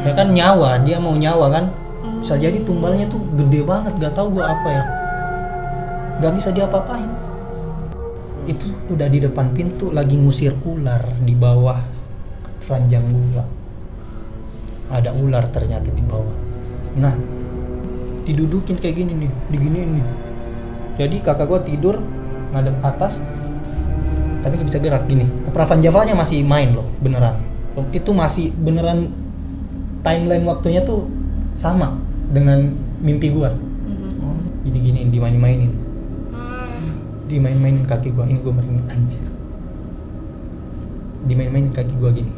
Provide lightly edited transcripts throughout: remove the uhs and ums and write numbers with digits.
Ya kan nyawa, dia mau nyawa kan. Bisa jadi tumbalnya tuh gede banget, gak tahu gua apa ya. Gak bisa diapa-apain. Itu udah di depan pintu lagi ngusir ular di bawah ranjang gua. Ada ular ternyata di bawah. Nah, didudukin kayak gini nih, diginiin nih. Jadi kakak gua tidur ngadep atas, tapi nggak bisa gerak gini. Pravan Java-nya masih main loh, beneran. Itu masih beneran timeline waktunya tuh sama dengan mimpi gua. Jadi giniin, dimainin-mainin. Dimain-mainin kaki gua, ini gua merinding anjir. Dimain-mainin kaki gua gini.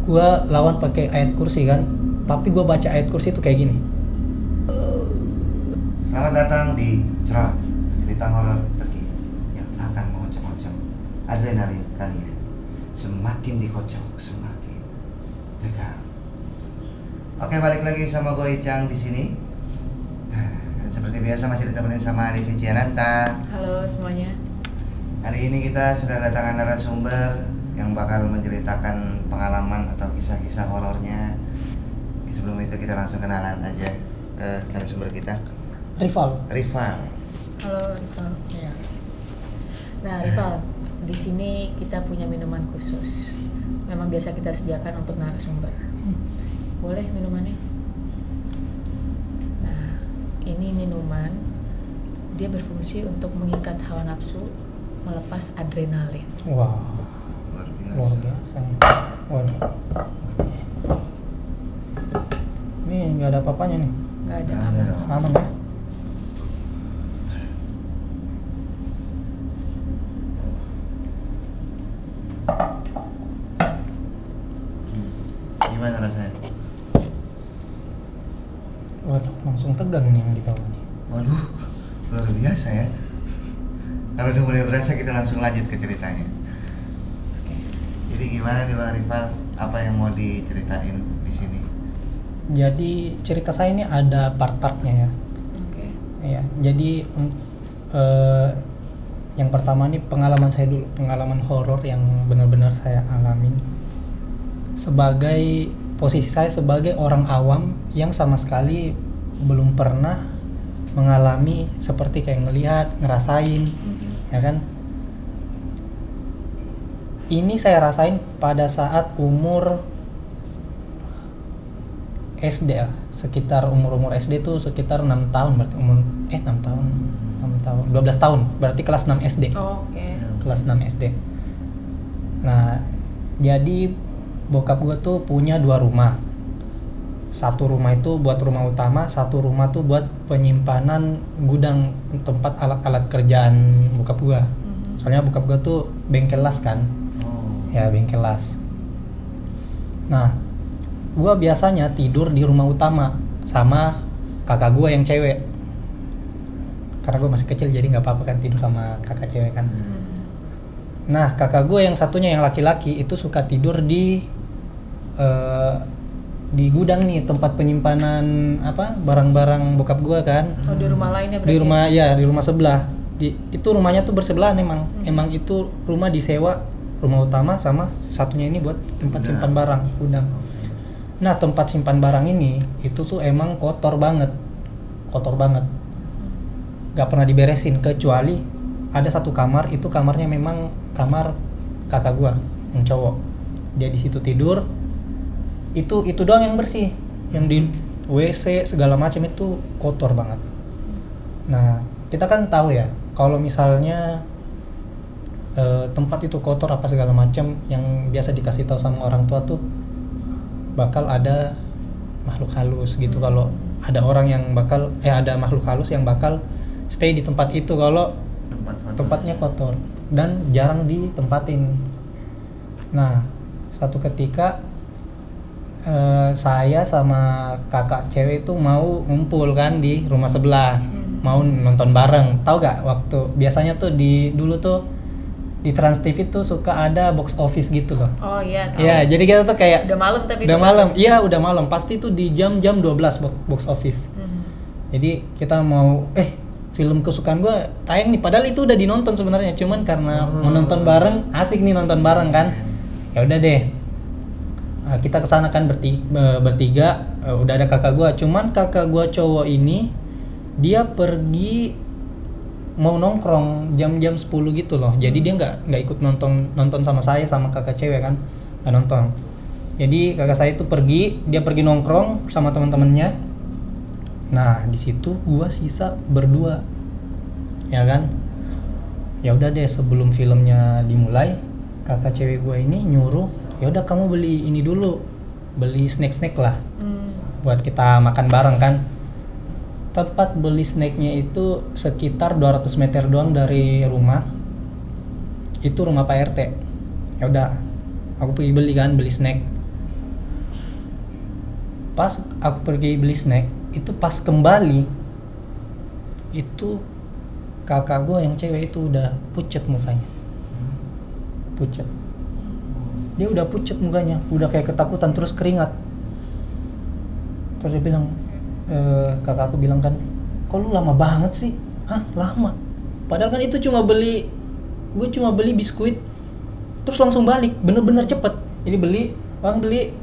Gua lawan pakai ayat kursi kan, tapi gua baca ayat kursi itu kayak gini. Selamat datang di Cerot, cerita horor terkini yang akan mengocok-ngocok adrenalin kalian. Semakin dikocok, semakin tegang. Oke, balik lagi sama gue Icang di sini. Seperti biasa masih ditemenin sama Arifi Ciananta. Halo semuanya. Hari ini kita sudah kedatangan narasumber yang bakal menceritakan pengalaman atau kisah-kisah horornya. Sebelum itu kita langsung kenalan aja narasumber kita. Rival. Halo Rival. Ya. Nah Rival, di sini kita punya minuman khusus. Memang biasa kita sediakan untuk narasumber. Boleh minumannya? Nah, ini minuman dia berfungsi untuk mengikat hawa nafsu, melepas adrenalin. Wah, luar biasa. Waduh. Ini nggak ada apa-apanya nih. Nggak ada Nggak ada apa. dong. Aman ya? Gimana rasanya? Waduh, langsung tegang nih yang di bawah nih. Waduh, luar biasa ya. Kalau udah mulai berasa kita langsung lanjut ke ceritanya. Jadi gimana nih Bang Rival? Apa yang mau diceritain di sini? Jadi cerita saya ini ada part-partnya ya. Oke. Iya, jadi yang pertama nih pengalaman saya dulu, pengalaman horor yang benar-benar saya alamin. Sebagai posisi saya sebagai orang awam yang sama sekali belum pernah mengalami seperti kayak ngelihat, ngerasain, ya kan? Ini saya rasain pada saat umur SD ya, sekitar umur SD tuh sekitar 6 tahun berarti 6 tahun 12 tahun berarti kelas 6 SD. Oh, oke. Kelas 6 SD. Nah, jadi bokap gua tuh punya 2 rumah. Satu rumah itu buat rumah utama, satu rumah tuh buat penyimpanan gudang tempat alat-alat kerjaan bokap gua. Soalnya bokap gua tuh bengkel las kan. Ya, bengkel las. Nah, gua biasanya tidur di rumah utama sama kakak gua yang cewek. Karena gua masih kecil jadi nggak apa-apa kan tidur sama kakak cewek kan. Nah, kakak gua yang satunya yang laki-laki itu suka tidur di gudang nih, tempat penyimpanan barang-barang bokap gua kan. Oh, di rumah lainnya berarti? Di rumah sebelah. Itu rumahnya tuh bersebelahan emang. Emang itu rumah disewa, rumah utama sama satunya ini buat tempat simpan barang, gudang. Nah, tempat simpan barang ini itu tuh emang kotor banget. Gak pernah diberesin, kecuali ada satu kamar, itu kamarnya memang kamar kakak gua yang cowok. Dia di situ tidur. Itu doang yang bersih. Yang di WC segala macam itu kotor banget. Nah, kita kan tahu ya, kalau misalnya tempat itu kotor apa segala macam, yang biasa dikasih tahu sama orang tua tuh bakal ada makhluk halus gitu. Kalau ada orang yang bakal ada makhluk halus yang bakal stay di tempat itu kalau tempatnya kotor dan jarang ditempatin. Nah, suatu ketika saya sama kakak cewek itu mau ngumpul kan di rumah sebelah, mau nonton bareng. Tahu gak waktu biasanya tuh dulu tuh di Trans TV tuh suka ada box office gitu loh. Oh iya, tahu. Ya, jadi kita tuh kayak Udah malam tapi udah malam. Iya, udah malam. Pasti tuh di jam 12 box office. Jadi kita mau film kesukaan gue tayang nih, padahal itu udah dinonton sebenarnya, cuman karena menonton bareng asik nih nonton bareng kan. Ya udah deh. Kita kesana kan bertiga, udah ada kakak gua. Cuman kakak gua cowok ini dia pergi mau nongkrong jam-jam 10 gitu loh. Jadi dia nggak ikut nonton sama saya sama kakak cewek kan, nggak nonton. Jadi kakak saya itu dia pergi nongkrong sama teman-temannya. Nah di situ gua sisa berdua, ya kan. Ya udah deh, sebelum filmnya dimulai, kakak cewek gua ini nyuruh, ya udah kamu beli ini dulu, beli snack lah, buat kita makan bareng kan. Tempat beli snacknya itu sekitar 200 meter doang dari rumah. Itu rumah Pak RT. Ya udah, aku pergi beli snack. Pas aku pergi beli snack, itu pas kembali, itu kakak gue yang cewek itu udah pucet mukanya. Pucet. Dia udah pucet mukanya, udah kayak ketakutan, terus keringat. Terus dia bilang, kakak aku bilang kan, kok lu lama banget sih? Hah, lama? Padahal kan itu gue cuma beli biskuit, terus langsung balik, bener-bener cepet. Jadi beli,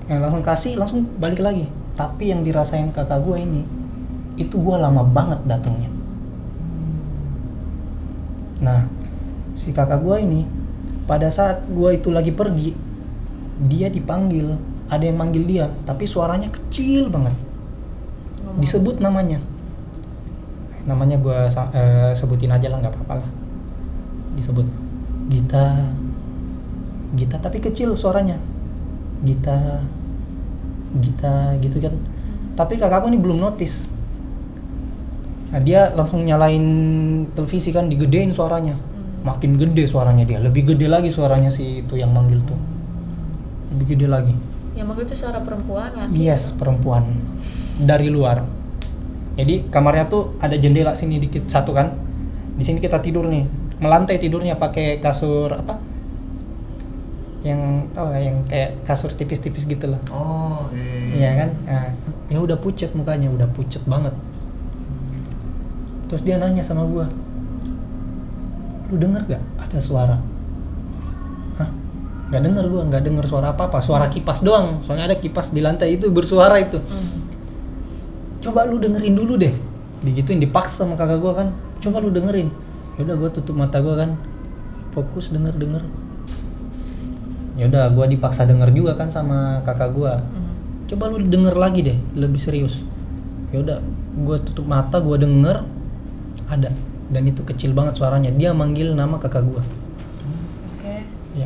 langsung kasih, langsung balik lagi. Tapi yang dirasain kakak gue ini, itu gue lama banget datangnya. Nah, si kakak gue ini, pada saat gue itu lagi pergi, dia dipanggil, ada yang manggil dia, tapi suaranya kecil banget. Disebut namanya gue sebutin aja lah, nggak apa-apa lah. Disebut Gita tapi kecil suaranya, Gita gitu kan. Tapi kakakku ini belum notice. Nah, dia langsung nyalain televisi kan, digedein suaranya. Makin gede suaranya dia, lebih gede lagi suaranya si itu yang manggil tuh, lebih gede lagi. Yang manggil itu suara perempuan laki? Yes, perempuan dari luar. Jadi kamarnya tuh ada jendela sini dikit satu kan. Di sini kita tidur nih, melantai tidurnya pakai kasur apa? Yang tahu nggak, yang kayak kasur tipis-tipis gitu loh. Oh, Iya kan? Nah, ya udah pucet mukanya, udah pucet banget. Terus dia nanya sama gua, lu denger gak ada suara? Hah? Nggak denger suara apa-apa, suara kipas doang. Soalnya ada kipas di lantai itu bersuara itu. Coba lu dengerin dulu deh. Digituin, dipaksa sama kakak gua kan. Coba lu dengerin. Ya udah, gua tutup mata gua kan, fokus denger. Ya udah, gua dipaksa denger juga kan sama kakak gua. Coba lu denger lagi deh, lebih serius. Ya udah, gua tutup mata, gua denger, ada. Dan itu kecil banget suaranya. Dia manggil nama kakak gua. Oke. Ya.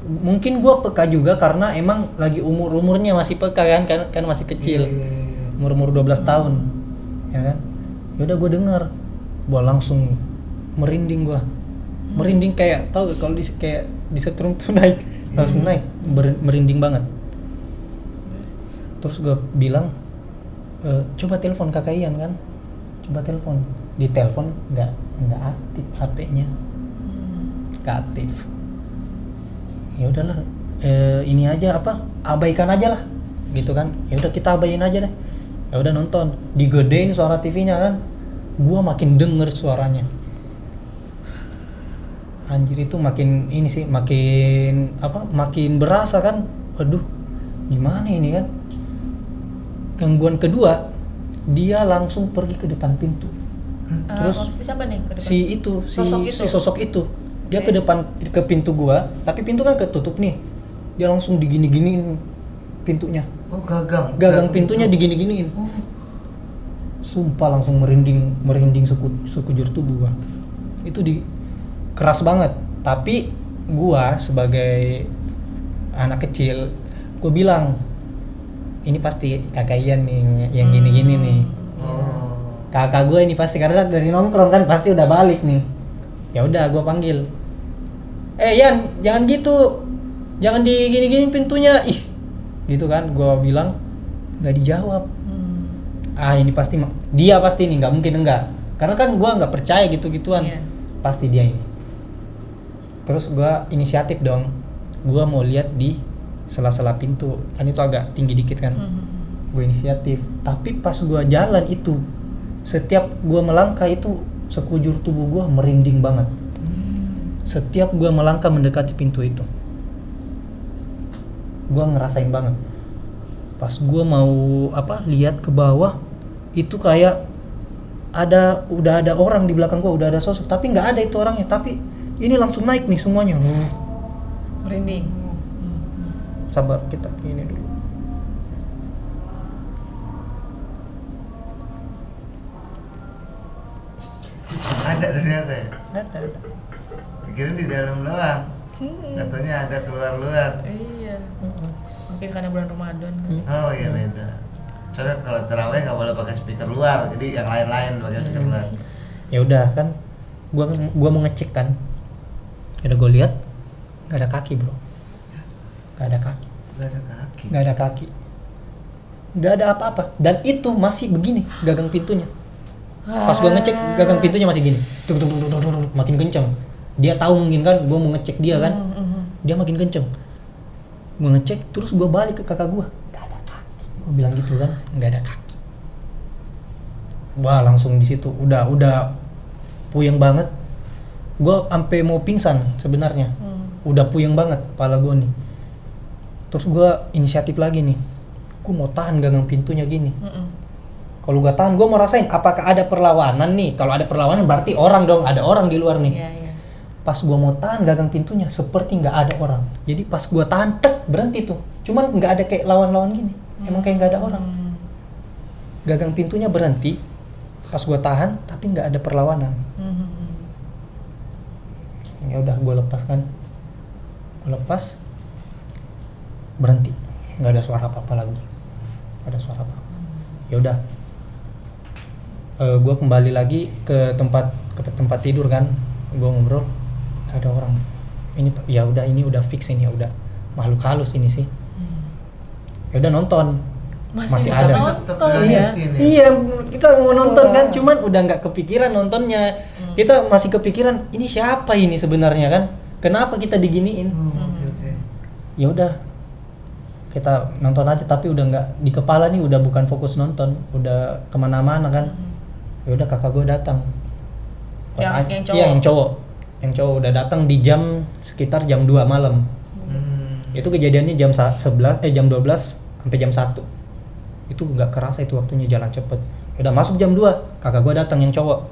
Mungkin gua peka juga karena emang lagi umurnya masih peka kan masih kecil. Umur 12 tahun. Ya kan? Ya udah, gua denger. Gua langsung merinding gua. Merinding kayak, tau gak kalau kayak disetrum tuh naik, langsung naik, merinding banget. Terus gue bilang, coba telepon kakak Ian kan, coba telepon. Di telepon nggak aktif HP-nya, nggak aktif. Ya udahlah, ini aja abaikan aja lah, gitu kan. Ya udah, kita abaikan aja deh. Ya udah, nonton, digedein suara TV-nya kan, gue makin denger suaranya. Anjir, itu makin berasa kan. Aduh, gimana ini kan. Gangguan kedua, dia langsung pergi ke depan pintu. Terus siapa nih ke depan? Si sosok itu. Dia ke depan, ke pintu gua, tapi pintu kan ketutup nih. Dia langsung digini-giniin pintunya. Oh, gagang Pintunya digini-giniin. Oh. Sumpah langsung merinding sekujur tubuh gua. Itu keras banget. Tapi gua sebagai anak kecil, gua bilang, ini pasti kakak Ian nih yang gini-gini nih. Oh. Kakak gue ini pasti, karena dari nongkrong kan pasti udah balik nih. Ya udah, gue panggil, Ian, jangan gitu, jangan digini-gini pintunya, gitu kan. Gue bilang, nggak dijawab. Ini pasti dia nih, nggak mungkin enggak, karena kan gue nggak percaya gitu-gituan. Pasti dia ini. Terus gue inisiatif dong, gue mau lihat di sela-sela pintu, kan itu agak tinggi dikit kan. Gue inisiatif, tapi pas gue jalan itu, setiap gue melangkah itu sekujur tubuh gue merinding banget. Setiap gue melangkah mendekati pintu itu, gue ngerasain banget. Pas gue mau lihat ke bawah, itu kayak udah ada orang di belakang gue, udah ada sosok, tapi nggak ada itu orangnya, tapi ini langsung naik nih semuanya. Merinding. Sabar, kita gini dulu. Ada ternyata ya. Ada. Pikirin di dalam doang. Katanya ada keluar-luar. Iya. Mungkin karena bulan Ramadan kan. Oh iya beda. Soalnya kalau terawih nggak boleh pakai speaker luar, jadi yang lain-lain pakai speaker luar. Ya udah kan, gua mau ngecek kan. Udah gue lihat nggak ada kaki bro, nggak ada kaki, Nggak ada kaki. nggak ada kaki, nggak ada apa-apa, dan itu masih begini gagang pintunya. Pas gua ngecek gagang pintunya masih gini, tuk, tuk, tuk, tuk, tuk, tuk, makin kenceng. Dia tahu mungkin kan, gua mau ngecek dia kan, dia makin kenceng. Gua ngecek, terus gua balik ke kakak gua, nggak ada kaki. Gua bilang gitu kan, nggak ada kaki. Wah langsung di situ, udah puyeng banget. Gua sampai mau pingsan sebenarnya, udah puyeng banget kepala gua nih. Terus gua inisiatif lagi nih, gua mau tahan gagang pintunya gini. Kalau gua tahan, gua mau rasain apakah ada perlawanan nih. Kalau ada perlawanan berarti orang dong, ada orang di luar nih. Iya, iya. Pas gua mau tahan gagang pintunya, seperti nggak ada orang. Jadi pas gua tahan, tek, berhenti tuh. Cuman nggak ada kayak lawan-lawan gini. Emang kayak nggak ada orang. Gagang pintunya berhenti. Pas gua tahan, tapi nggak ada perlawanan. Ya udah, gua lepas kan. Gua lepas, berhenti. Nggak ada suara apa-apa lagi. Nggak ada suara apa-apa. Ya udah. Gua kembali lagi ke tempat tidur kan. Gua ngobrol. Ada orang. Ini ya udah, ini udah fix ini, ya udah makhluk halus ini sih. Ya udah nonton. Masih bisa ada. nonton Iya, ya. iya, kita mau nonton kan, cuman udah nggak kepikiran nontonnya. Kita masih kepikiran ini siapa ini sebenarnya kan? Kenapa kita diginiin? Oke. Ya udah, kita nonton aja, tapi udah nggak di kepala nih, udah bukan fokus nonton, udah kemana-mana kan. Ya udah, kakak gue datang. Yang cowok? Iya, yang cowok udah datang di sekitar jam 2 malam. Itu kejadiannya jam 12 sampai jam 1. Itu nggak kerasa itu waktunya jalan cepet. Udah masuk jam 2, kakak gue datang yang cowok.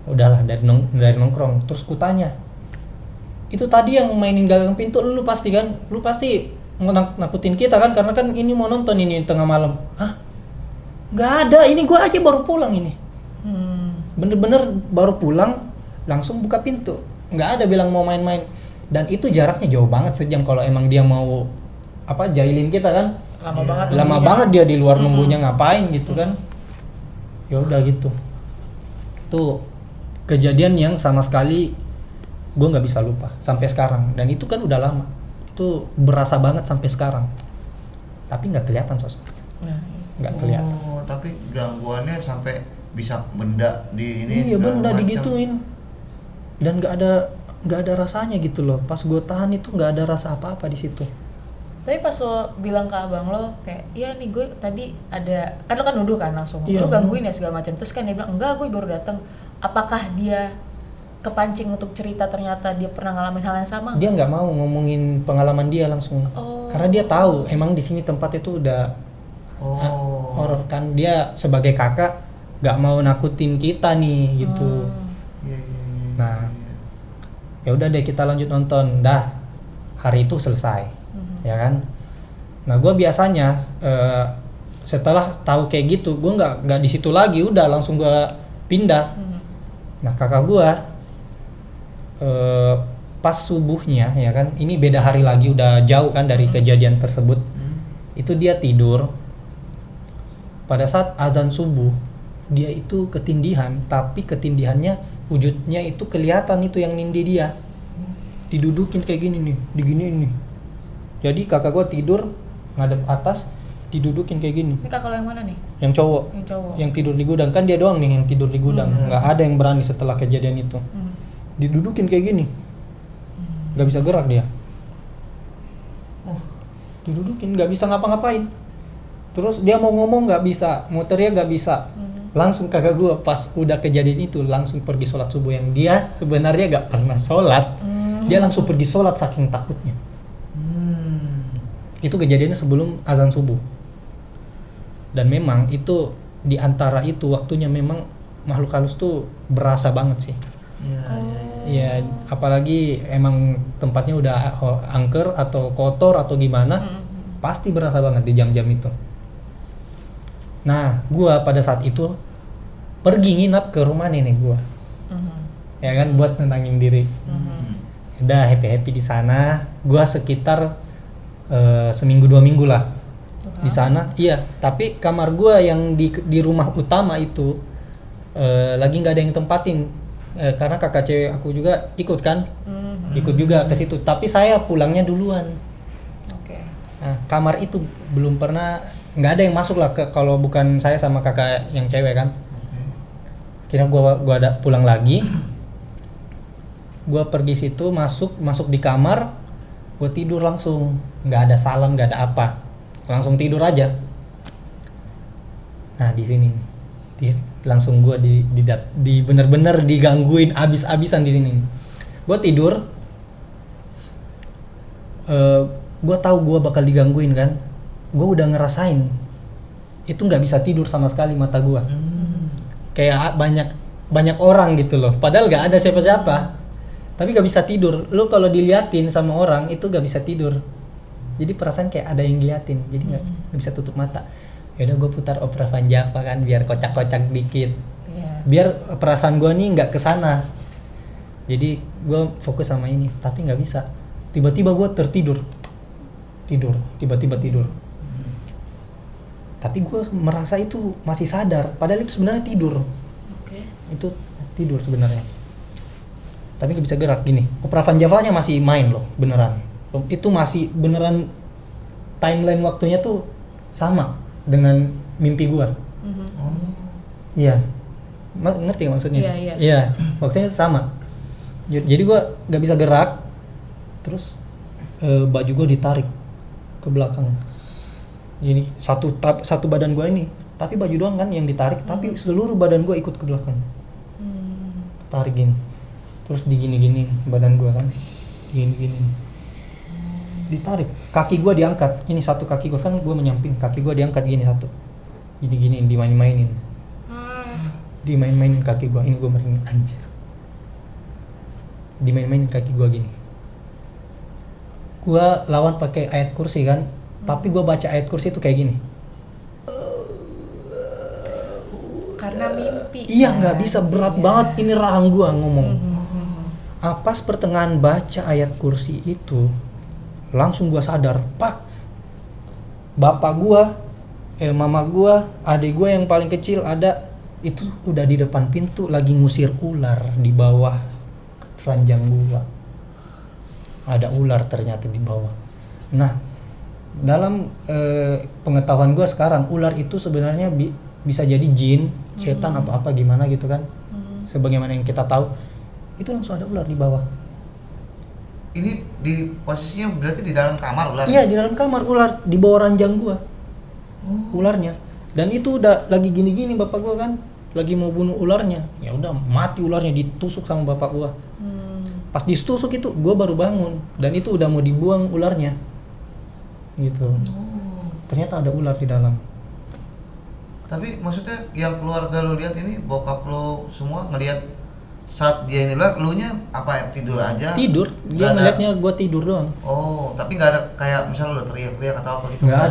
Udahlah, dari nongkrong. Terus kutanya, itu tadi yang mainin gagang pintu lu pasti kan? Lu pasti nakutin kita kan, karena kan ini mau nonton ini tengah malam. Hah? Nggak ada, ini gue aja baru pulang ini. Bener-bener baru pulang, langsung buka pintu. Nggak ada bilang mau main-main. Dan itu jaraknya jauh banget, sejam. Kalau emang dia mau jahilin kita kan, lama banget dia di luar nunggunya, ngapain gitu kan. Ya udah gitu. Itu kejadian yang sama sekali gue nggak bisa lupa sampai sekarang. Dan itu kan udah lama, itu berasa banget sampai sekarang. Tapi nggak kelihatan sosoknya, nggak kelihatan. Oh, tapi gangguannya sampai bisa benda di ini. Iya, benda macam. digituin. Dan nggak ada rasanya gitu loh. Pas gue tahan itu nggak ada rasa apa-apa di situ. Tapi pas lo bilang ke abang lo kayak, iya nih gue tadi ada, kan lo kan nuduh kan langsung, Iya, lo gangguin ya segala macam. Terus kan dia bilang enggak, gue baru datang. Apakah dia kepancing untuk cerita ternyata dia pernah ngalamin hal yang sama? Dia nggak mau ngomongin pengalaman dia langsung. Oh. Karena dia tahu emang di sini tempat itu udah horor kan. Dia sebagai kakak nggak mau nakutin kita nih gitu. Iya. Nah, ya udah deh, kita lanjut nonton. Dah, hari itu selesai. Ya kan. Nah, gue biasanya setelah tahu kayak gitu, gue nggak di situ lagi, udah langsung gue pindah. Nah, kakak gue pas subuhnya, ya kan, ini beda hari lagi, udah jauh kan dari kejadian tersebut. Itu dia tidur. Pada saat azan subuh, dia itu ketindihan, tapi ketindihannya wujudnya itu kelihatan, itu yang nindi dia. Didudukin kayak gini nih, diginiin nih. Jadi kakak gue tidur ngadep atas, didudukin kayak gini. Ini kakak lo yang mana nih? Yang cowok. Yang tidur di gudang, kan dia doang nih yang tidur di gudang. Nggak ada yang berani setelah kejadian itu. Didudukin kayak gini, nggak bisa gerak dia. Didudukin, nggak bisa ngapa-ngapain. Terus dia mau ngomong nggak bisa, mau teriak nggak bisa. Langsung kakak gue pas udah kejadian itu langsung pergi sholat subuh, yang dia sebenarnya nggak pernah sholat. Dia langsung pergi sholat saking takutnya. Itu kejadiannya sebelum azan subuh. Dan memang itu di antara itu waktunya memang makhluk halus tuh berasa banget sih. Ya apalagi emang tempatnya udah angker atau kotor atau gimana, pasti berasa banget di jam-jam itu. Nah, gua pada saat itu pergi nginap ke rumah nenek gua. Ya kan, buat nenangin diri. Udah happy di sana. Gua sekitar seminggu 2 minggu lah di sana. Iya, tapi kamar gua yang di rumah utama itu lagi nggak ada yang tempatin. Karena kakak cewek aku juga ikut kan, ikut juga ke situ. Tapi saya pulangnya duluan. Nah, kamar itu belum pernah, nggak ada yang masuk lah kalau bukan saya sama kakak yang cewek kan. Kira gua ada pulang lagi, gua pergi situ, masuk di kamar, gua tidur langsung, nggak ada salam, nggak ada apa, langsung tidur aja. Nah di sini langsung gue di bener-bener digangguin abis-abisan di sini. Gue tidur, gue tahu gue bakal digangguin kan. Gue udah ngerasain itu nggak bisa tidur sama sekali mata gue. Kayak banyak orang gitu loh. Padahal nggak ada siapa-siapa, tapi nggak bisa tidur. Lo kalau diliatin sama orang itu nggak bisa tidur. Jadi perasaan kayak ada yang ngeliatin. Jadi nggak bisa tutup mata. Yaudah gue putar opera Van Java kan biar kocak-kocak dikit, biar perasaan gue nih nggak kesana. Jadi gue fokus sama ini, tapi nggak bisa. Tiba-tiba gue tiba-tiba tidur. Tapi gue merasa itu masih sadar, padahal itu sebenarnya tidur. Itu tidur sebenarnya, tapi nggak bisa gerak gini. Opera Van Java-nya masih main loh, beneran. Itu masih beneran, timeline waktunya tuh sama dengan mimpi gua. Iya. Ngerti gak maksudnya? Iya. Waktunya sama. Jadi gua nggak bisa gerak. Terus baju gua ditarik ke belakang. Jadi satu badan gua ini, tapi baju doang kan yang ditarik, tapi seluruh badan gua ikut ke belakang. Tarik gini. Terus digini-gini badan gua kan. Gini-gini. Ditarik, kaki gue diangkat, ini satu kaki gue kan gue menyamping, kaki gue diangkat gini satu, gini dimain-mainin, dimain-mainin kaki gue, ini gue merinding anjir, dimain-mainin kaki gue gini. Gue lawan pakai ayat kursi kan, tapi gue baca ayat kursi itu kayak gini. Karena mimpi. Iya nggak bisa, berat banget ini rahang gue ngomong. Pas pertengahan baca ayat kursi itu, langsung gua sadar, pak, bapak gua, mama gua, adik gua yang paling kecil ada, itu udah di depan pintu lagi ngusir ular di bawah ranjang gua. Ada ular ternyata di bawah. Nah, dalam pengetahuan gua sekarang, ular itu sebenarnya bisa jadi jin, setan atau apa gimana gitu kan. Sebagaimana yang kita tahu, itu langsung ada ular di bawah. Ini di posisinya berarti di dalam kamar ular? Iya, di dalam kamar ular, di bawah ranjang gua. Ularnya. Dan itu udah lagi gini-gini bapak gua kan, lagi mau bunuh ularnya. Ya udah mati ularnya, ditusuk sama bapak gua. Pas ditusuk itu gua baru bangun, dan itu udah mau dibuang ularnya. Gitu. Ternyata ada ular di dalam. Tapi maksudnya yang keluarga lo lihat ini, bokap lo semua ngelihat saat dia ini ular, lu nya apa, tidur aja? Tidur, dia ngeliatnya gue tidur doang. Oh, tapi nggak ada kayak misalnya lo teriak-teriak atau apa gitu? Nggak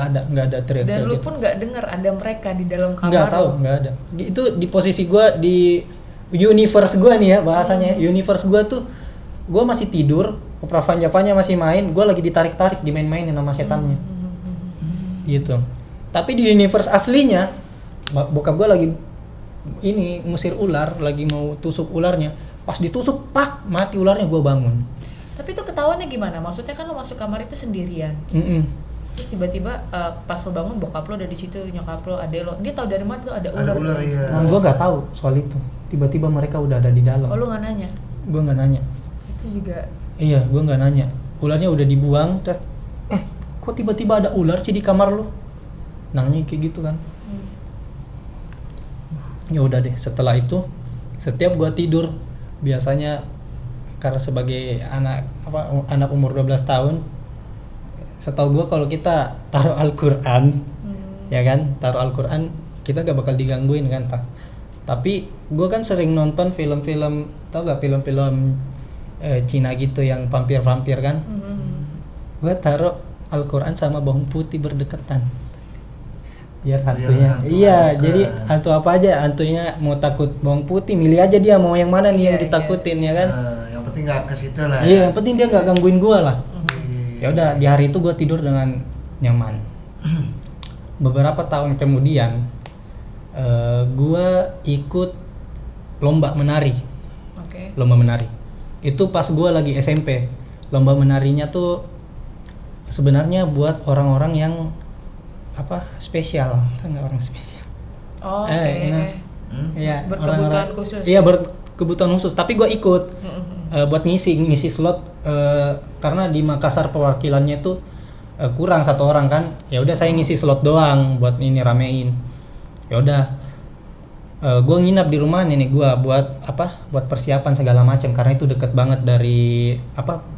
ada teriak-teriak. Dan lu gitu. pun nggak dengar ada mereka di dalam kamar? Nggak tahu, nggak ada. Itu di posisi gue di universe gue nih ya bahasanya. Universe gue tuh, gue masih tidur, opera Van Java-nya masih main, gue lagi ditarik-tarik, dimain-mainin sama setannya. Gitu. Tapi di universe aslinya, bokap gue lagi ini ngusir ular, lagi mau tusuk ularnya. Pas ditusuk, pak, mati ularnya, gue bangun. Tapi itu ketahuannya gimana? Maksudnya kan lo masuk kamar itu sendirian. Terus tiba-tiba pas lo bangun, bokap lo ada di situ, nyokap lo, adek lo. Dia tahu dari mana tuh ada ular? Ada ular, iya. Nah, gue nggak tahu soal itu. Tiba-tiba mereka udah ada di dalam. Oh, lo nggak nanya? Gue nggak nanya. Itu juga. Iya, gue nggak nanya. Ularnya udah dibuang. Terus, kok tiba-tiba ada ular sih di kamar lo? Nanya kayak gitu kan. Ya udah deh, setelah itu setiap gua tidur, biasanya karena sebagai anak umur 12 tahun, setahu gua kalau kita taruh Al-Qur'an ya kan, taruh Al-Quran, kita gak bakal digangguin kan. Tapi gue kan sering nonton film-film, tau gak film-film Cina gitu yang vampir-vampir kan. Gue taruh Al-Quran sama bawang putih berdekatan biar hantunya, iya, jadi hantu apa aja, hantunya mau takut bawang putih, milih aja dia mau yang mana nih yang ditakutin, ya kan. Yang penting nggak ke situ lah. Iya, yang penting dia nggak gangguin gua lah. Ya udah, di hari itu gua tidur dengan nyaman. Beberapa tahun kemudian gua ikut lomba menari. Lomba menari itu pas gua lagi SMP. Lomba menarinya tuh sebenarnya buat orang-orang yang spesial, nggak orang spesial. Iya, berkebutuhan khusus. Iya, berkebutuhan khusus. Tapi gue ikut buat ngisi slot karena di Makassar perwakilannya itu kurang 1 orang kan. Ya udah saya ngisi slot doang buat ini ramein. Ya udah, gue nginap di rumah nenek gue buat persiapan segala macam karena itu deket banget dari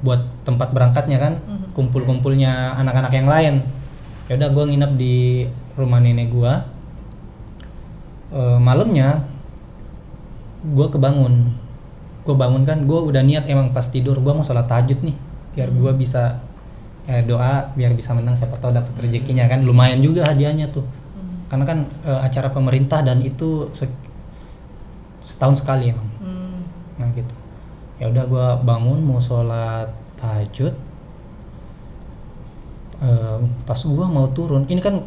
buat tempat berangkatnya kan, kumpul-kumpulnya anak-anak yang lain. Ya udah, gue nginap di rumah nenek gue. Malamnya gue bangun kan, gue udah niat emang pas tidur gue mau sholat tahajud nih biar gue bisa doa biar bisa menang, siapa tahu dapat rezekinya kan, lumayan juga hadiahnya tuh. Karena kan acara pemerintah dan itu setahun sekali emang. Nah gitu. Ya udah, gue bangun mau sholat tahajud. Pas gua mau turun, ini kan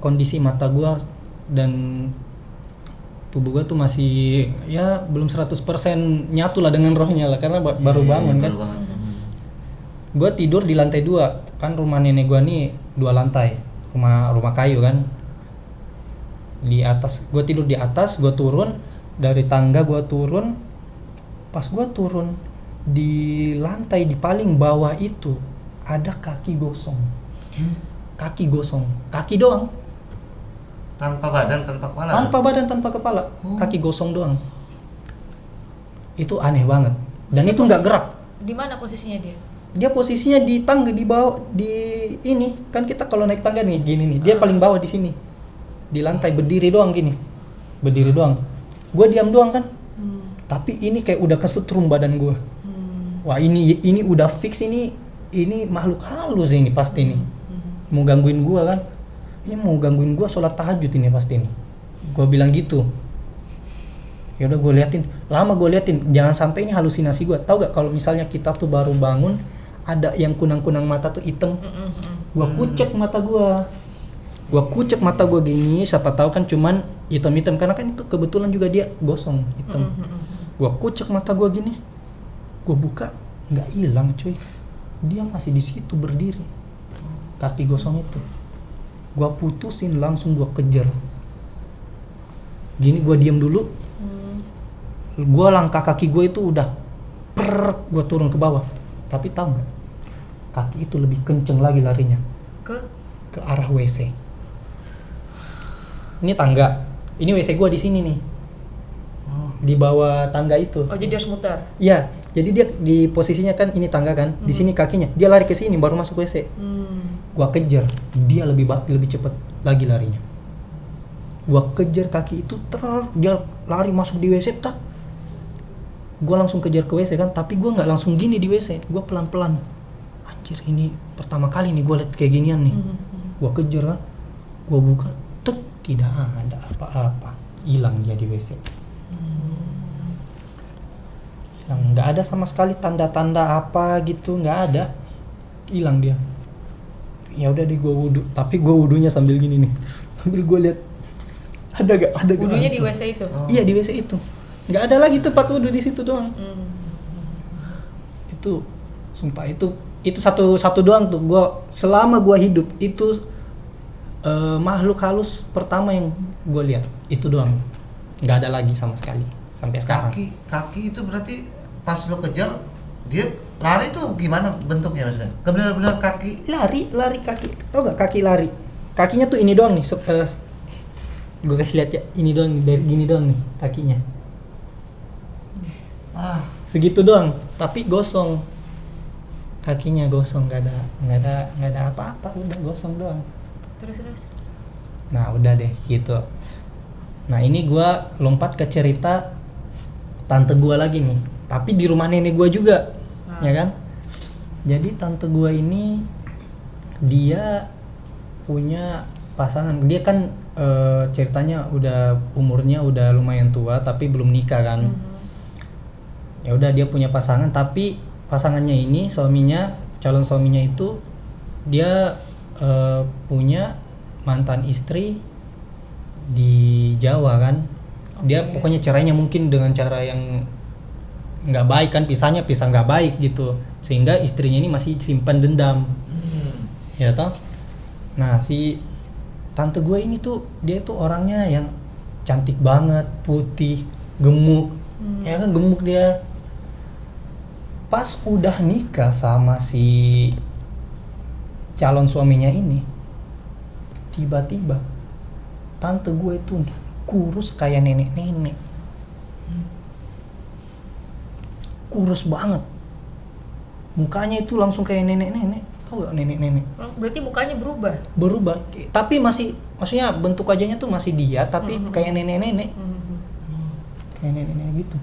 kondisi mata gua dan tubuh gua tuh masih ya belum 100% nyatu lah dengan rohnya lah karena baru bangun kan. Gua tidur di lantai 2, kan rumah nenek gua nih 2 lantai, rumah kayu kan. Di atas, gua tidur di atas, gua turun dari tangga, gua turun. Pas gua turun di lantai di paling bawah itu ada kaki gosong. Kaki doang, tanpa badan, tanpa kepala. Tanpa kepala, kaki gosong doang. Itu aneh banget. Dan itu nggak gerak. Di mana posisinya dia? Dia posisinya di tangga, di bawah, di ini kan kita kalau naik tangga nih gini nih, dia paling bawah di sini, di lantai, berdiri doang gini, berdiri doang. Gue diam doang kan. Tapi ini kayak udah kesetrum badan gue. Wah, ini udah fix, ini makhluk halus ini pasti nih. Mau gangguin gua kan, ini mau gangguin gua sholat tahajud ini pasti nih, gua bilang gitu. Ya udah, gua liatin, jangan sampai ini halusinasi gua. Tahu gak kalau misalnya kita tuh baru bangun ada yang kunang-kunang mata tuh hitam, gua kucek mata gua gini, siapa tahu kan cuman hitam-hitam karena kan itu kebetulan juga dia gosong hitam. Gua kucek mata gua gini, gua buka, nggak hilang cuy, dia masih di situ berdiri. Kaki gosong itu gua putusin, langsung gua kejar gini, gua diem dulu. Gua langkah kaki gua itu udah gua turun ke bawah, tapi tahu nggak, kaki itu lebih kenceng lagi larinya ke arah WC. Ini tangga, ini WC gua di sini nih, di bawah tangga itu. Oh, jadi harus muter? Iya, jadi dia di posisinya kan ini tangga kan, di sini kakinya, dia lari ke sini baru masuk WC. Gua kejar, dia lebih cepat lagi larinya. Gua kejar kaki itu, dia lari masuk di WC, tak. Gua langsung kejar ke WC kan, tapi gua nggak langsung gini di WC, gua pelan-pelan. Anjir, ini pertama kali nih gua lihat kayak ginian nih. Gua kejar kan, gua buka, tek, tidak ada apa-apa, hilang dia di WC. Hilang, nggak ada sama sekali tanda-tanda apa gitu, nggak ada, hilang dia. Ya udah deh, gue wudhu, tapi gue wudhunya sambil gini nih, sambil gue lihat ada wudhunya di WC itu. Iya, di WC itu, nggak ada lagi tempat wudhu, di situ doang. Itu sumpah, itu satu doang tuh gue selama gue hidup, itu makhluk halus pertama yang gue lihat, itu doang, nggak ada lagi sama sekali sampai sekarang. Kaki itu berarti pas lo kejar dia lari tuh gimana bentuknya maksudnya? Benar-benar kaki lari kaki, tau gak kaki lari, kakinya tuh ini doang nih, gue kasih lihat ya, ini doang, dari gini doang nih kakinya, segitu doang, tapi gosong, kakinya gosong, nggak ada apa-apa, udah gosong doang. Terus Nah udah deh gitu. Nah ini gue lompat ke cerita tante gue lagi nih, tapi di rumah nenek gue juga, ya kan. Jadi tante gue ini dia punya pasangan, dia kan ceritanya udah umurnya udah lumayan tua tapi belum nikah kan. Ya udah dia punya pasangan, tapi pasangannya ini calon suaminya itu dia punya mantan istri di Jawa kan. Dia pokoknya caranya mungkin dengan cara yang nggak baik kan, pisah nggak baik gitu, sehingga istrinya ini masih simpan dendam. Ya toh. Nah si tante gue ini tuh dia tuh orangnya yang cantik banget, putih, gemuk, ya kan gemuk dia. Pas udah nikah sama si calon suaminya ini, tiba-tiba tante gue itu kurus kayak nenek-nenek, kurus banget, mukanya itu langsung kayak nenek-nenek, tau gak nenek-nenek? Berarti mukanya Berubah, tapi maksudnya bentuk wajahnya tuh masih dia, tapi kayak nenek-nenek, kayak nenek-nenek gitu.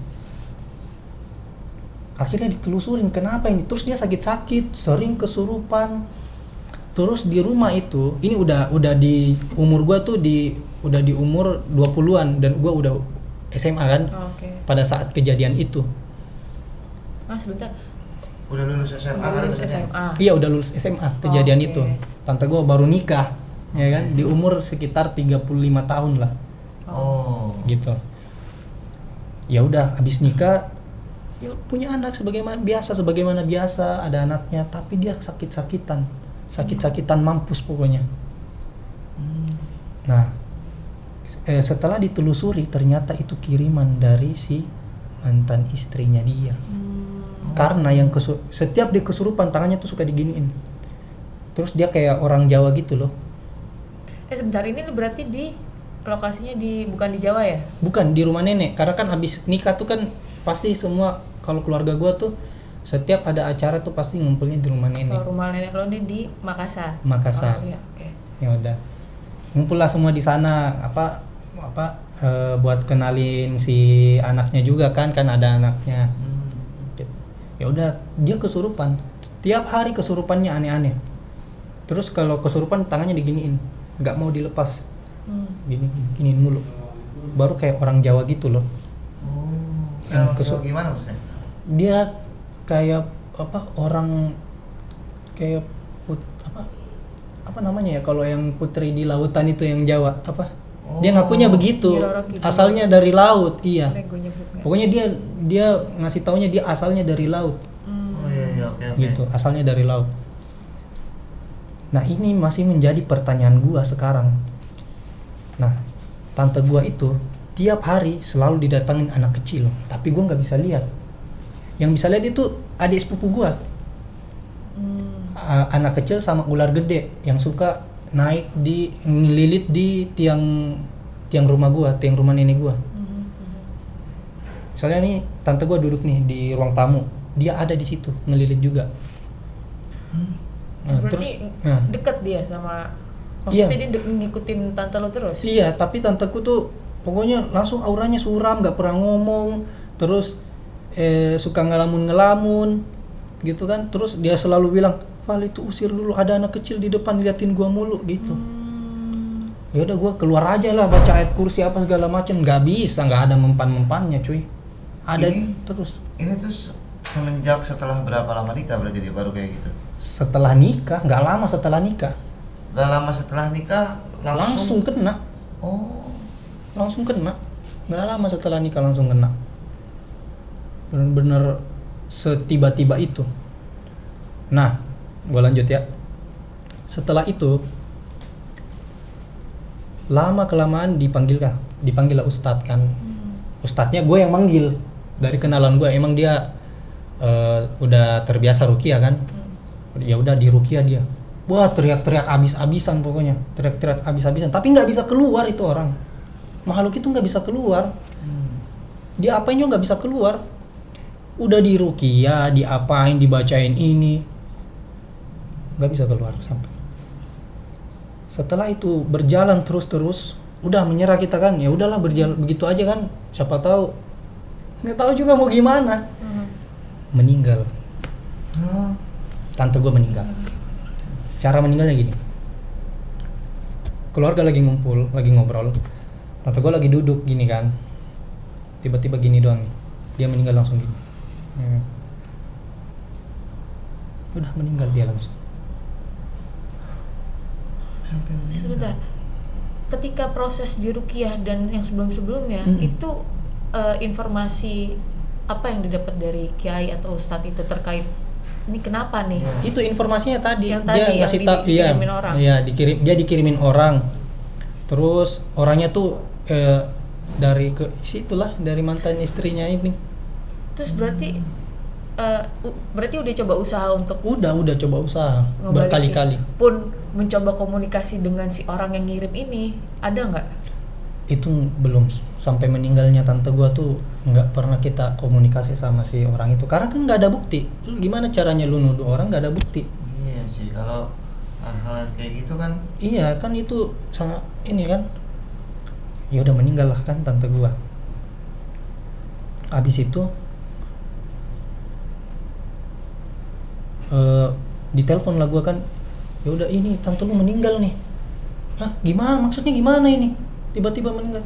Akhirnya ditelusurin kenapa ini, terus dia sakit-sakit, sering kesurupan. Terus di rumah itu, ini udah di umur gua tuh udah di umur 20-an dan gua udah SMA kan. Pada saat kejadian itu. Sebentar. Udah lulus SMA kan? Iya udah lulus SMA kejadian itu. Tante gua baru nikah, ya kan, di umur sekitar 35 tahun lah. Gitu. Ya udah habis nikah, ya punya anak sebagaimana biasa, ada anaknya, tapi dia sakit-sakitan mampus pokoknya. Nah setelah ditelusuri ternyata itu kiriman dari si mantan istrinya dia. Karena yang setiap dia kesurupan tangannya tuh suka diginiin, terus dia kayak orang Jawa gitu loh. Sebentar, ini berarti di lokasinya bukan di Jawa ya? Bukan, di rumah nenek, karena kan habis nikah tuh kan pasti semua, kalau keluarga gua tuh setiap ada acara tuh pasti ngumpulnya di rumah nenek. Rumah nenek lo ini di Makassar. Iya, ya udah, ngumpul lah semua di sana, buat kenalin si anaknya juga kan ada anaknya. Ya udah, dia kesurupan, tiap hari kesurupannya aneh-aneh. Terus kalau kesurupan tangannya diginiin, nggak mau dilepas, giniin mulu, baru kayak orang Jawa gitu loh. Gimana maksudnya? Dia kayak orang kayak apa namanya ya, kalau yang putri di lautan itu yang Jawa dia ngakunya begitu, gitu. Asalnya dari laut, iya. Pokoknya dia ngasih taunya dia asalnya dari laut. Okay. Gitu, asalnya dari laut. Nah ini masih menjadi pertanyaan gua sekarang. Nah tante gua itu tiap hari selalu didatangin anak kecil, tapi gua nggak bisa lihat. Yang bisa lihat itu adik sepupu gua. Anak kecil sama ular gede yang suka naik ngelilit di tiang rumah gua, tiang rumah nenek gua. Misalnya nih tante gua duduk nih di ruang tamu, dia ada di situ ngelilit juga. Berarti deket dia sama, maksudnya dia ngikutin tante lo terus? Iya, tapi tanteku tuh pokoknya langsung auranya suram, nggak pernah ngomong, terus suka ngelamun gitu kan. Terus dia selalu bilang, Val itu usir dulu, ada anak kecil di depan liatin gua mulu gitu. Ya udah gua keluar aja lah, baca ayat kursi apa segala macam, nggak bisa, nggak ada mempan-mempannya cuy. Ada terus. Ini tuh semenjak setelah berapa lama nikah berarti dia baru kayak gitu? Setelah nikah, nggak lama setelah nikah. Nggak lama setelah nikah langsung kena. Langsung kena. Nggak lama setelah nikah langsung kena. Bener-bener setiba-tiba itu. Nah, gue lanjut ya. Setelah itu lama kelamaan dipanggil lah ustadz kan. Ustadznya gue yang manggil, dari kenalan gue, emang dia udah terbiasa ruqyah kan. Ya udah di ruqyah dia, wah teriak-teriak abis-abisan pokoknya, teriak-teriak abis-abisan, tapi nggak bisa keluar itu orang, makhluk itu nggak bisa keluar. Dia apain juga nggak bisa keluar. Udah di ruqyah, diapain, dibacain ini, nggak bisa keluar Setelah itu berjalan terus udah menyerah kita kan, ya udahlah berjalan begitu aja kan, siapa tahu nggak tahu juga mau gimana. Meninggal, tante gue meninggal. Cara meninggalnya gini, keluarga lagi ngumpul, lagi ngobrol, tante gue lagi duduk gini kan, tiba-tiba gini doang nih, dia meninggal langsung gini. Udah meninggal dia langsung. Sampai meninggal. Sebentar, ketika proses di ruqyah dan yang sebelum-sebelumnya itu informasi apa yang didapat dari kiai atau ustadz itu terkait ini kenapa nih? Itu informasinya tadi, Yang dia tadi, ngasih yang tahu, dikirimin orang. Iya, dia dikirimin orang. Terus orangnya tuh dari dari mantan istrinya ini. Terus berarti berarti udah coba usaha untuk Udah coba usaha ngebalikin. berkali-kali. Pun mencoba komunikasi dengan si orang yang ngirim ini, ada nggak? Itu belum, sampai meninggalnya tante gua tuh nggak pernah kita komunikasi sama si orang itu, karena kan nggak ada bukti. Lu gimana caranya lu nuduh orang nggak ada bukti? Iya sih, kalau hal-hal kayak gitu kan. Iya kan, itu sangat ini kan. Ya udah meninggal lah kan tante gua. Abis itu ditelepon lah gua kan, ya udah ini tante lu meninggal nih. Hah, gimana maksudnya, gimana ini tiba-tiba meninggal?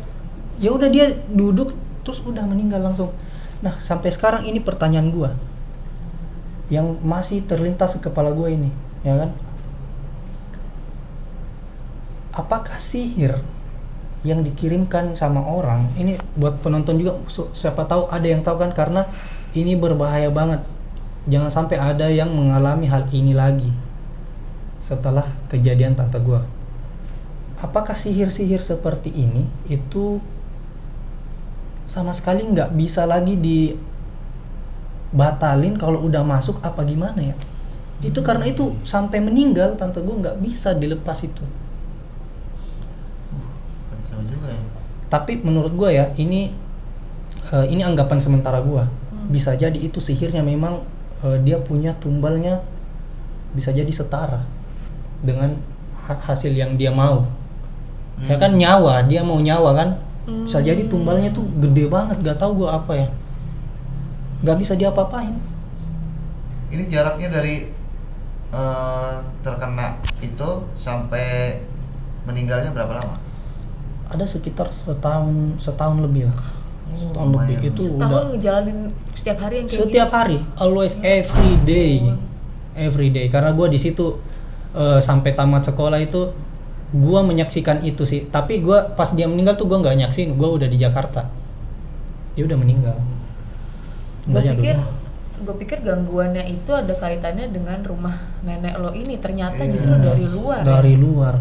Ya udah dia duduk terus udah meninggal langsung. Nah sampai sekarang ini pertanyaan gua yang masih terlintas ke kepala gua ini, ya kan, apakah sihir yang dikirimkan sama orang ini, buat penonton juga siapa tahu ada yang tahu kan, karena ini berbahaya banget. Jangan sampai ada yang mengalami hal ini lagi setelah kejadian tante gua. Apakah sihir-sihir seperti ini itu sama sekali nggak bisa lagi dibatalin kalau udah masuk, apa gimana ya? Itu karena itu sampai meninggal tante gua nggak bisa dilepas itu. Kacau juga ya. Tapi menurut gua ya, ini anggapan sementara gua. Bisa jadi itu sihirnya memang dia punya tumbalnya bisa jadi setara dengan hasil yang dia mau. Ya kan, nyawa, dia mau nyawa kan, bisa jadi tumbalnya tuh gede banget, gak tahu gua apa ya, gak bisa diapa-apain. Ini jaraknya dari terkena itu sampai meninggalnya berapa lama? Ada sekitar setahun lebih lah. Setahun lumayan. lebih itu Setahun udah ngejalanin setiap hari yang kayak setiap hari, always, every day. Karena gua di situ sampai tamat sekolah itu gua menyaksikan itu sih. Tapi gua pas dia meninggal tuh gua nggak nyaksin, gua udah di Jakarta. Dia udah meninggal. Gue pikir gangguannya itu ada kaitannya dengan rumah nenek lo ini, ternyata Iya. justru dari luar. Dari luar.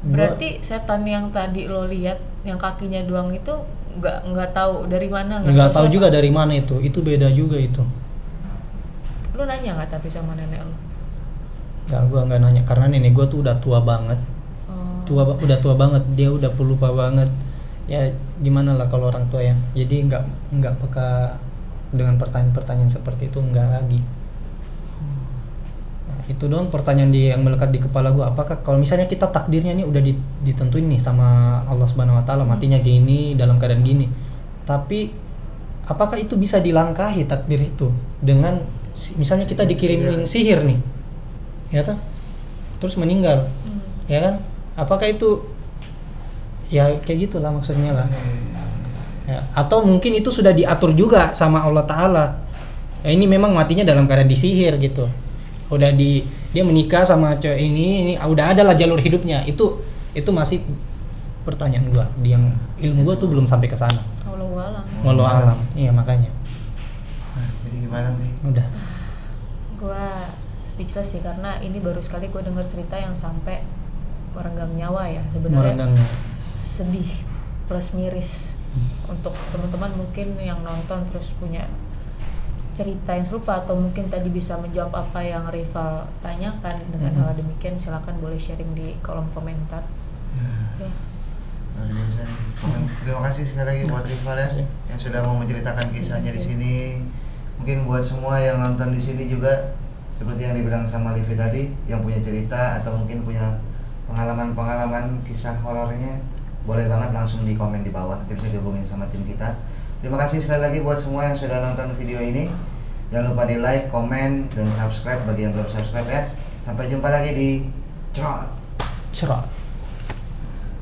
Berarti setan yang tadi lo lihat yang kakinya doang itu nggak tahu dari mana, Nggak tahu siapa. juga dari mana itu beda juga itu. Lu nanya nggak tapi sama nenek lo? Gua nggak nanya, karena nenek gua tuh udah tua banget. Udah tua banget, dia udah pelupa banget. Ya gimana lah kalau orang tua ya. Jadi nggak peka dengan pertanyaan-pertanyaan seperti itu, nggak lagi. Nah, itu doang pertanyaan yang melekat di kepala gua. Apakah kalau misalnya kita takdirnya nih udah ditentuin nih sama Allah Subhanahu Wa Taala, matinya gini dalam keadaan gini, tapi apakah itu bisa dilangkahi takdir itu dengan misalnya kita dikirimin sihir nih, ya kan, terus meninggal, ya kan? Apakah itu ya kayak gitulah maksudnya lah. Ya, atau mungkin itu sudah diatur juga sama Allah Ta'ala. Ya, ini memang matinya dalam keadaan disihir gitu. Dia menikah sama cewek ini udah ada lah jalur hidupnya. Itu masih pertanyaan gua. Yang ilmu gua tuh belum sampai ke sana. Wallahu alam. Iya makanya. Nah, jadi gimana nih? Udah. Gua speechless sih, karena ini baru sekali gue dengar cerita yang sampai merenggang nyawa ya sebenarnya. Sedih plus miris. Untuk teman-teman mungkin yang nonton terus punya cerita yang serupa atau mungkin tadi bisa menjawab apa yang Rival tanyakan dengan hal demikian, silakan boleh sharing di kolom komentar. Ya. Luar biasa nih. Terima kasih sekali lagi buat Rival ya yang sudah mau menceritakan kisahnya di sini. Mungkin buat semua yang nonton di sini juga seperti yang dibilang sama Livi tadi, yang punya cerita atau mungkin punya pengalaman-pengalaman kisah horornya, boleh banget langsung di komen di bawah, nanti bisa dihubungin sama tim kita. Terima kasih sekali lagi buat semua yang sudah nonton video ini. Jangan lupa di like, komen, dan subscribe bagi yang belum subscribe ya. Sampai jumpa lagi di Cerot. Cerot.